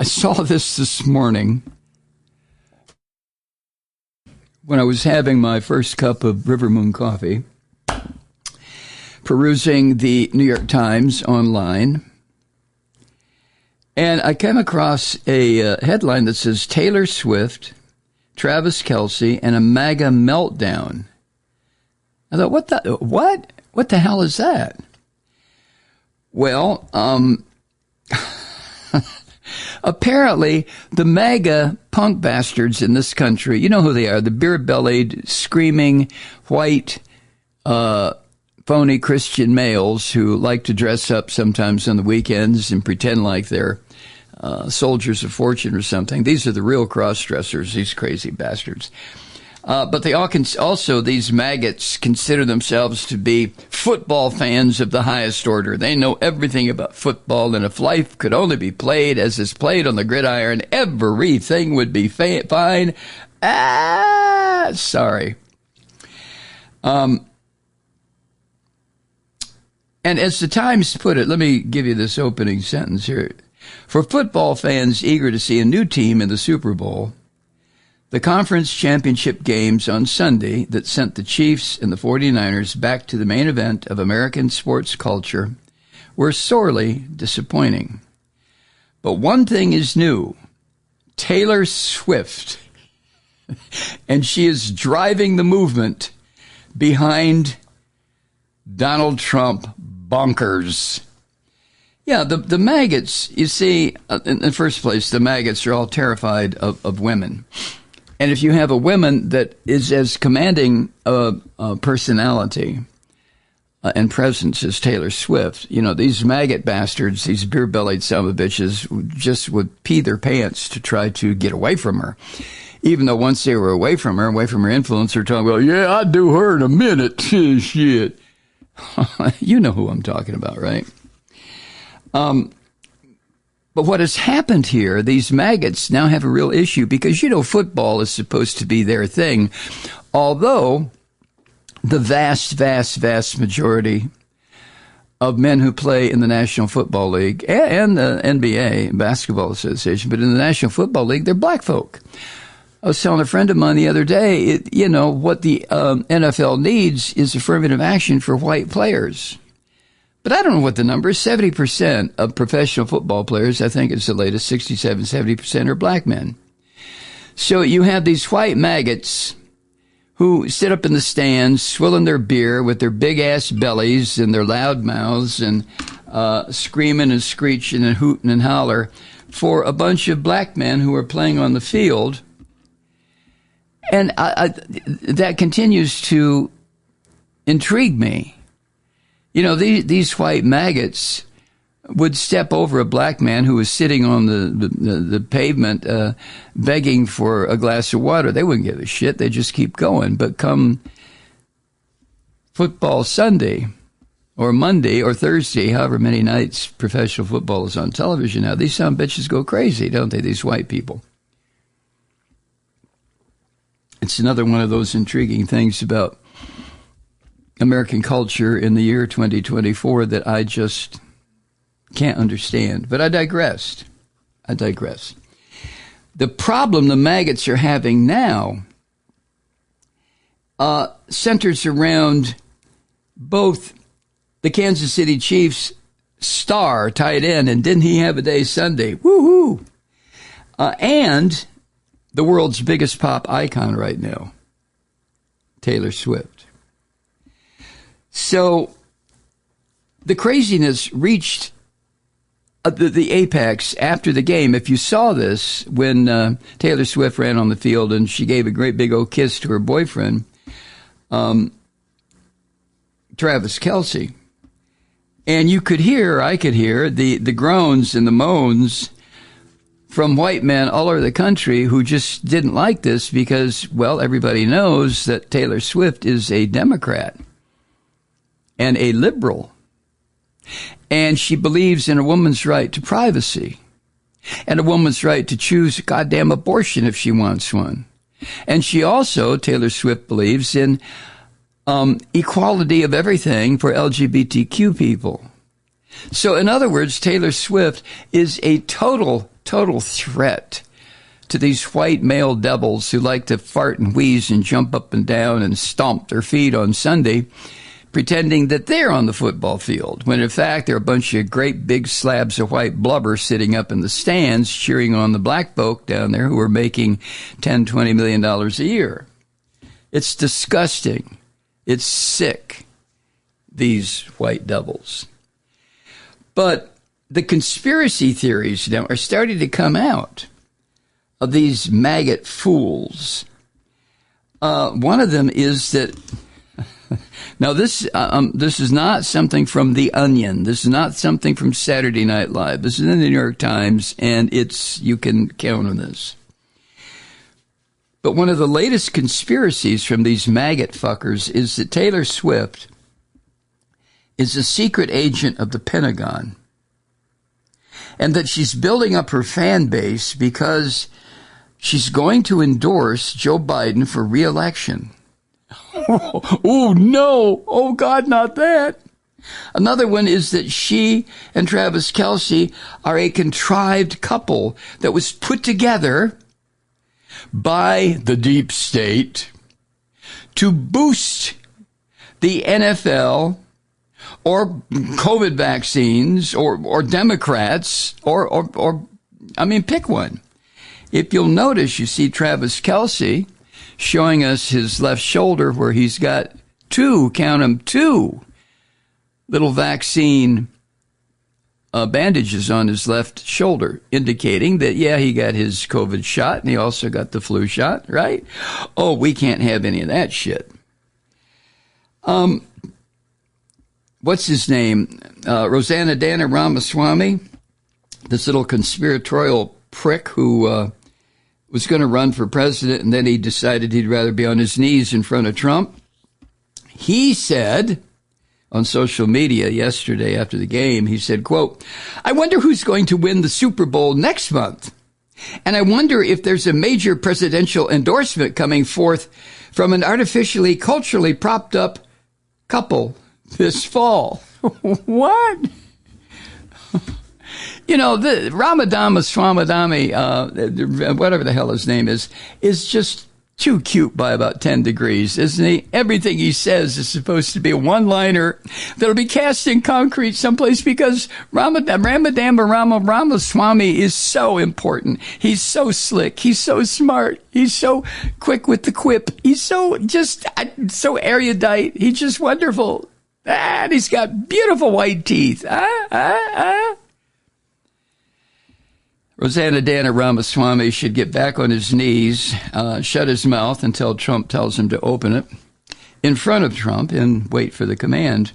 saw this morning when I was having my first cup of River Moon coffee, perusing the New York Times online, and I came across a headline that says Taylor Swift, Travis Kelce, and a MAGA meltdown. I thought, what the hell is that? Well, apparently the MAGA punk bastards in this country, you know who they are, the beer-bellied, screaming, white, phony Christian males who like to dress up sometimes on the weekends and pretend like they're soldiers of fortune or something. These are the real cross-dressers, these crazy bastards. But they all also, these maggots, consider themselves to be football fans of the highest order. They know everything about football, and if life could only be played as is played on the gridiron, everything would be fine. Sorry. And as the Times put it, let me give you this opening sentence here. For football fans eager to see a new team in the Super Bowl, the conference championship games on Sunday that sent the Chiefs and the 49ers back to the main event of American sports culture were sorely disappointing. But one thing is new. Taylor Swift. And she is driving the movement behind Donald Trump bonkers. Yeah, the maggots, you see, in the first place, the maggots are all terrified of women. And if you have a woman that is as commanding a personality and presence as Taylor Swift, you know, these maggot bastards, these beer-bellied son of bitches, just would pee their pants to try to get away from her. Even though once they were away from her influence, they're talking about, yeah, I'd do her in a minute. Shit. You know who I'm talking about, right? But what has happened here, these maggots now have a real issue because, you know, football is supposed to be their thing. Although the vast majority of men who play in the National Football League and the NBA, Basketball Association, but in the National Football League, they're black folk. I was telling a friend of mine the other day, what the NFL needs is affirmative action for white players. But I don't know what the number is. 70% of professional football players, I think it's the latest, 67, 70% are black men. So you have these white maggots who sit up in the stands, swilling their beer with their big-ass bellies and their loud mouths and screaming and screeching and hooting and holler for a bunch of black men who are playing on the field. And that continues to intrigue me. You know, these white maggots would step over a black man who was sitting on the pavement begging for a glass of water. They wouldn't give a shit. They'd just keep going. But come football Sunday or Monday or Thursday, however many nights professional football is on television now, these son of bitches go crazy, don't they, these white people? It's another one of those intriguing things about American culture in the year 2024 that I just can't understand. But I digressed. The problem the maggots are having now centers around both the Kansas City Chiefs star tight end, and didn't he have a day Sunday? Woohoo! And the world's biggest pop icon right now, Taylor Swift. So the craziness reached the apex after the game. If you saw this, when Taylor Swift ran on the field and she gave a great big old kiss to her boyfriend, Travis Kelce, and I could hear the groans and the moans from white men all over the country who just didn't like this because, well, everybody knows that Taylor Swift is a Democrat and a liberal. And she believes in a woman's right to privacy and a woman's right to choose a goddamn abortion if she wants one. And she also, Taylor Swift, believes in equality of everything for LGBTQ people. So in other words, Taylor Swift is a total total threat to these white male devils who like to fart and wheeze and jump up and down and stomp their feet on Sunday, pretending that they're on the football field, when in fact they're a bunch of great big slabs of white blubber sitting up in the stands cheering on the black folk down there who are making $10-20 million a year. It's disgusting. It's sick, these white devils. But the conspiracy theories now are starting to come out of these maggot fools. One of them is that, now this is not something from The Onion. This is not something from Saturday Night Live. This is in the New York Times, and you can count on this. But one of the latest conspiracies from these maggot fuckers is that Taylor Swift is a secret agent of the Pentagon, and that she's building up her fan base because she's going to endorse Joe Biden for re-election. Oh, no. Oh, God, not that. Another one is that she and Travis Kelce are a contrived couple that was put together by the deep state to boost the NFL or COVID vaccines or Democrats or pick one. If you'll notice, you see Travis Kelce showing us his left shoulder where he's got two little vaccine bandages on his left shoulder, indicating that, yeah, he got his COVID shot and he also got the flu shot, right? Oh, we can't have any of that shit. What's his name? Rosanna Dana Ramaswamy, this little conspiratorial prick who was going to run for president, and then he decided he'd rather be on his knees in front of Trump. He said on social media yesterday after the game, he said, quote, "I wonder who's going to win the Super Bowl next month. And I wonder if there's a major presidential endorsement coming forth from an artificially, culturally propped up couple this fall." What? You know, the Ramadama Swamadami, whatever the hell his name is just too cute by about 10 degrees, isn't he? Everything he says is supposed to be a one-liner that'll be cast in concrete someplace because Ramadama Ramaswamy is so important. He's so slick. He's so smart. He's so quick with the quip. He's so erudite. He's just wonderful. And he's got beautiful white teeth. Rosanna Dana Ramaswamy should get back on his knees, shut his mouth until Trump tells him to open it in front of Trump and wait for the command.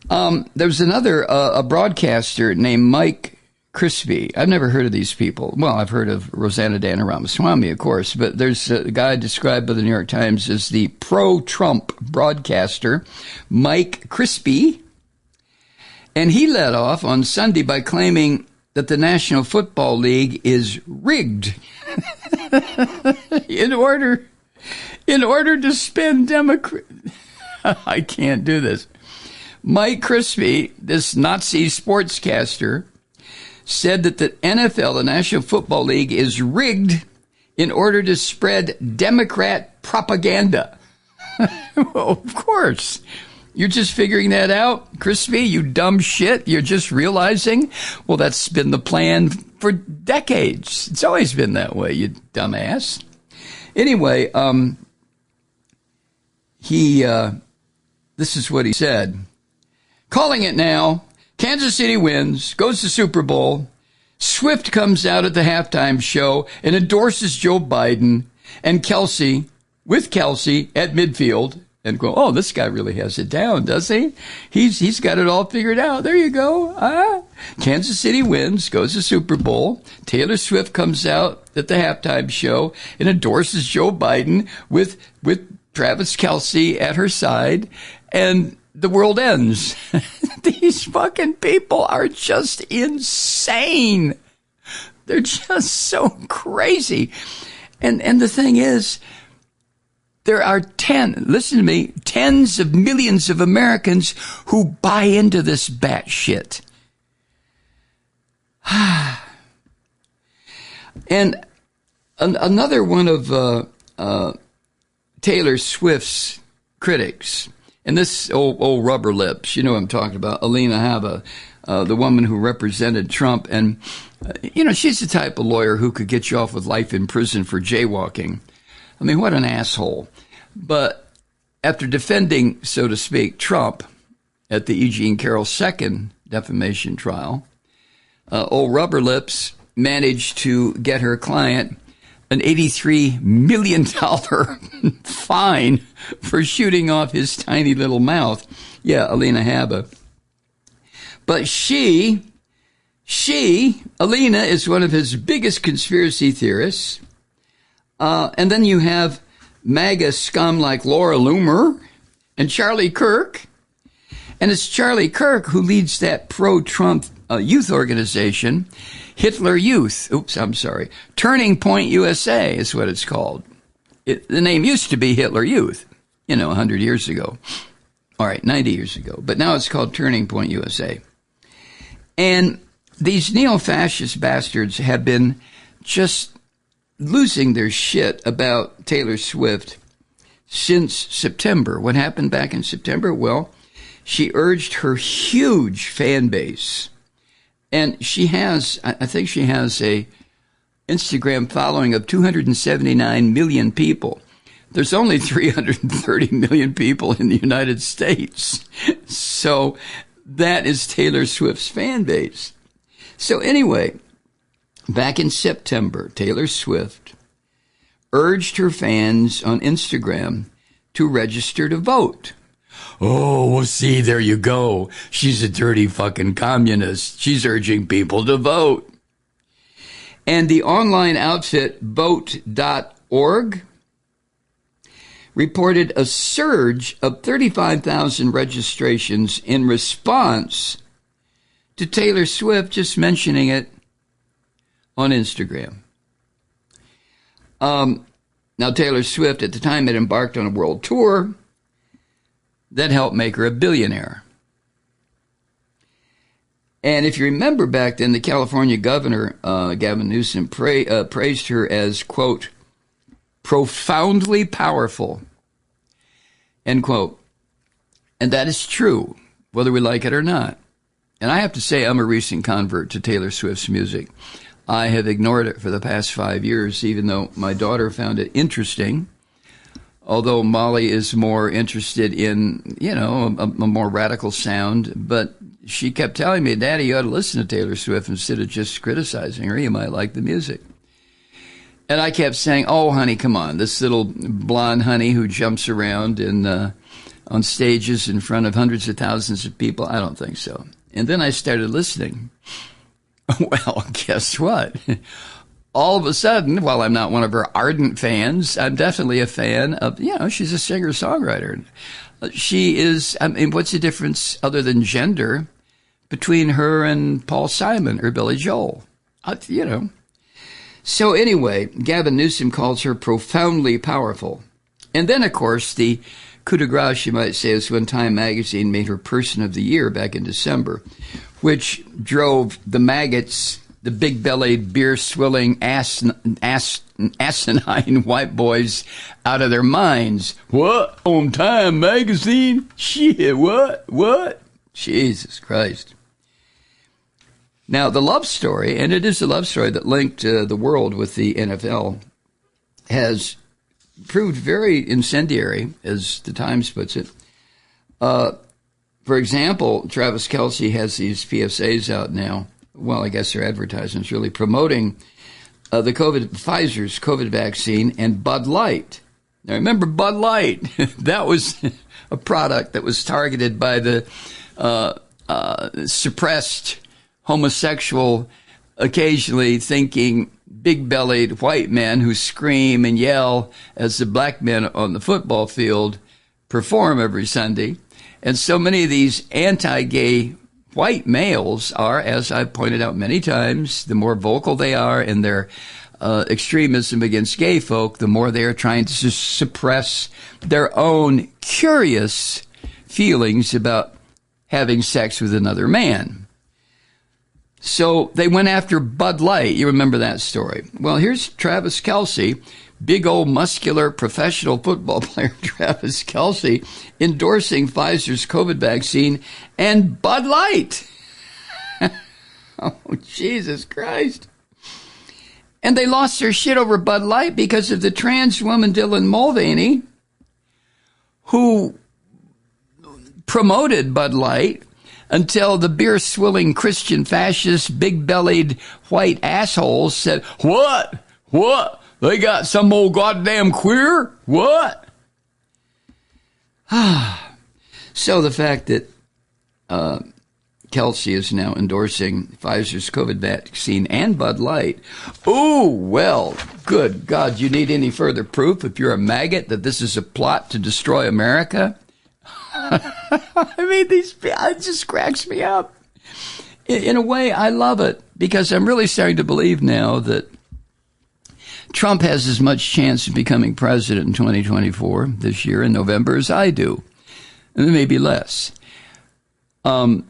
There's another, a broadcaster named Mike Crispy. I've never heard of these people. Well, I've heard of Rosanna Dana Ramaswamy, of course, but there's a guy described by the New York Times as the pro-Trump broadcaster, Mike Crispy. And he led off on Sunday by claiming that the National Football League is rigged in order to spend Democrat. I can't do this. Mike Crispy, this Nazi sportscaster, said that the NFL, the National Football League, is rigged in order to spread Democrat propaganda. Well, of course. You're just figuring that out, Crispy, you dumb shit. You're just realizing, well, that's been the plan for decades. It's always been that way, you dumbass. Anyway, this is what he said. Calling it now. Kansas City wins, goes to Super Bowl. Swift comes out at the halftime show and endorses Joe Biden and Kelce, with Kelce at midfield. And go, oh, this guy really has it down, does he? He's got it all figured out. There you go. Kansas City wins, goes to Super Bowl. Taylor Swift comes out at the halftime show and endorses Joe Biden with Travis Kelce at her side, and the world ends. These fucking people are just insane. They're just so crazy. And the thing is, there are listen to me, tens of millions of Americans who buy into this batshit. And another one of Taylor Swift's critics, and this old rubber lips, you know what I'm talking about, Alina Habba, the woman who represented Trump. And, she's the type of lawyer who could get you off with life in prison for jaywalking. I mean, what an asshole. But after defending, so to speak, Trump at the E. Jean Carroll second defamation trial, old rubber lips managed to get her client an $83 million fine for shooting off his tiny little mouth. Yeah, Alina Habba. But Alina, is one of his biggest conspiracy theorists. And then you have MAGA scum like Laura Loomer and Charlie Kirk. And it's Charlie Kirk who leads that pro-Trump youth organization, Hitler Youth. Turning Point USA is what it's called. The name used to be Hitler Youth, 100 years ago. All right, 90 years ago. But now it's called Turning Point USA. And these neo-fascist bastards have been just losing their shit about Taylor Swift since September. What happened back in September? Well, she urged her huge fan base. And I think she has a Instagram following of 279 million people. There's only 330 million people in the United States. So that is Taylor Swift's fan base. So anyway, back in September, Taylor Swift urged her fans on Instagram to register to vote. Oh, well, see, there you go. She's a dirty fucking communist. She's urging people to vote. And the online outfit vote.org reported a surge of 35,000 registrations in response to Taylor Swift just mentioning it on Instagram. Now, Taylor Swift at the time had embarked on a world tour that helped make her a billionaire. And if you remember back then, the California governor, Gavin Newsom, praised her as, quote, profoundly powerful, end quote. And that is true, whether we like it or not. And I have to say, I'm a recent convert to Taylor Swift's music. I have ignored it for the past 5 years, even though my daughter found it interesting. Although Molly is more interested in, a more radical sound. But she kept telling me, Daddy, you ought to listen to Taylor Swift instead of just criticizing her. You might like the music. And I kept saying, oh, honey, come on. This little blonde honey who jumps around on stages in front of hundreds of thousands of people. I don't think so. And then I started listening. Well, guess what? All of a sudden, while I'm not one of her ardent fans, I'm definitely a fan of, she's a singer-songwriter. She is, what's the difference other than gender between her and Paul Simon or Billy Joel? So anyway, Gavin Newsom calls her profoundly powerful. And then, of course, the coup de grace, you might say, is when Time magazine made her Person of the Year back in December, which drove the maggots, the big-bellied, beer-swilling, asinine white boys out of their minds. What? On Time magazine? Shit, what? Jesus Christ. Now, the love story, and it is a love story that linked the world with the NFL, has proved very incendiary, as the Times puts it. For example, Travis Kelce has these PSAs out now. Well, I guess they're advertisements really promoting Pfizer's COVID vaccine and Bud Light. Now, remember Bud Light? That was a product that was targeted by the suppressed homosexual, occasionally thinking big-bellied white men who scream and yell as the black men on the football field perform every Sunday. And so many of these anti-gay white males are, as I've pointed out many times, the more vocal they are in their extremism against gay folk, the more they are trying to suppress their own curious feelings about having sex with another man. So they went after Bud Light. You remember that story. Well, here's Travis Kelce, big old muscular professional football player Travis Kelce, endorsing Pfizer's COVID vaccine and Bud Light. Oh, Jesus Christ. And they lost their shit over Bud Light because of the trans woman Dylan Mulvaney, who promoted Bud Light until the beer-swilling Christian fascist, big-bellied white assholes said, What? What? They got some old goddamn queer? What? So the fact that Kelce is now endorsing Pfizer's COVID vaccine and Bud Light. Oh, well, good God. You need any further proof, if you're a maggot, that this is a plot to destroy America? I mean, it just cracks me up. In a way, I love it, because I'm really starting to believe now that Trump has as much chance of becoming president in 2024, this year in November, as I do. And maybe less. And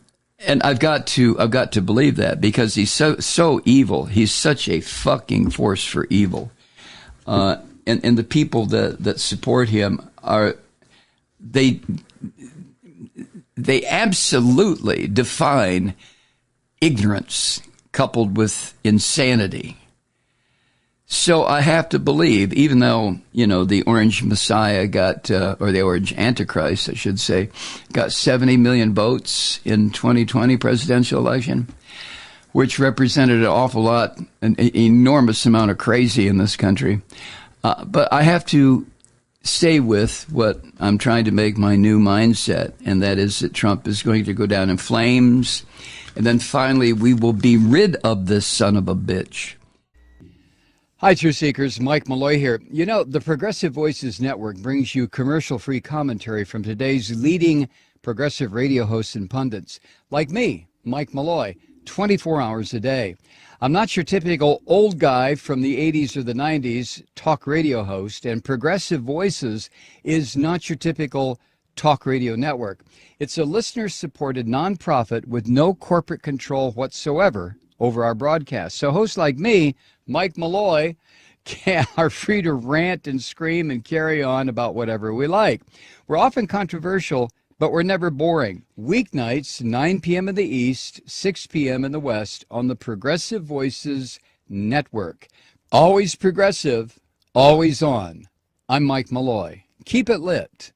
I've got to believe that, because he's so evil. He's such a fucking force for evil. And the people that support him they absolutely define ignorance coupled with insanity. So I have to believe, even though, the Orange Messiah or the Orange Antichrist, I should say, got 70 million votes in 2020 presidential election, which represented an awful lot, an enormous amount of crazy in this country. But I have to stay with what I'm trying to make my new mindset, and that is that Trump is going to go down in flames, and then finally we will be rid of this son of a bitch. Hi, Truth Seekers. Mike Malloy here. The Progressive Voices Network brings you commercial-free commentary from today's leading progressive radio hosts and pundits, like me, Mike Malloy, 24 hours a day. I'm not your typical old guy from the 80s or the 90s talk radio host, and Progressive Voices is not your typical talk radio network. It's a listener-supported nonprofit with no corporate control whatsoever over our broadcast. So hosts like me, Mike Malloy, are free to rant and scream and carry on about whatever we like. We're often controversial, but we're never boring. Weeknights, 9 p.m. in the East, 6 p.m. in the West on the Progressive Voices Network. Always progressive, always on. I'm Mike Malloy. Keep it lit.